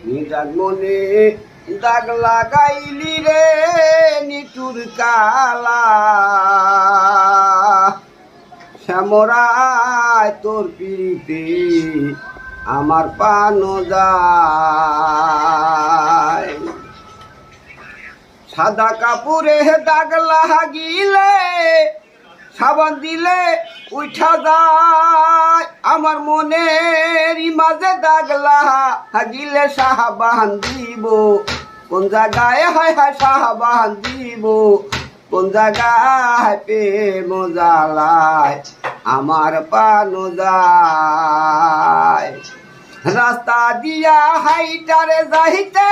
নিদাগ মনে দাগ লাগাইলি রে নিটুর কালা শ্যামরায় তোর পিড়িতে আমার পানো যায় সাদা কাপড়ে দাগ লাগিলে সাবান দিলে উঠা যায় আমার মনের মাঝে দাগ লাগিলে সাবান দিব কোন জায়গায় হায় হায় সাবান দিব কোন জায়গায় প্রেম জ্বালায় আমার পানো যায় রাস্তা দিয়া হাইটারে যাইতে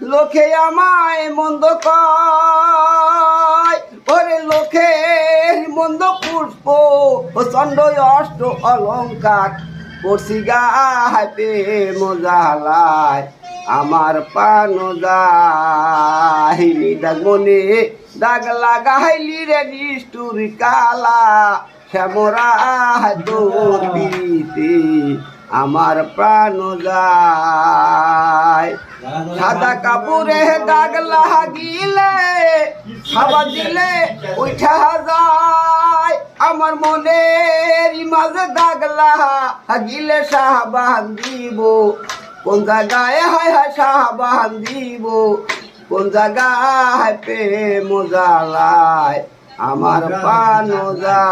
লোকে আমায় মন্দ কয় ওরে লোকের মন্দ পুষ্প চন্ড অষ্ট অলঙ্কার পড়ছি গায় প্রেম জ্বালায় আমার পানো যায় নিদাগ মনে দাগ লাগাইলি রে নিষ্ঠুর কালা শ্যামরা তোর পিড়িতে আমার প্রাণ যায় সাদা কাপড়ে দাগ লাগিলে সাবান দিলে উঠা যায় আমার মনের মাঝে দাগ লাগিলে সাবান দিব কোন জায়গায় হায় হায় সাবান দিব কোন জায়গায় প্রেম জ্বালায় আমার পানো যায়।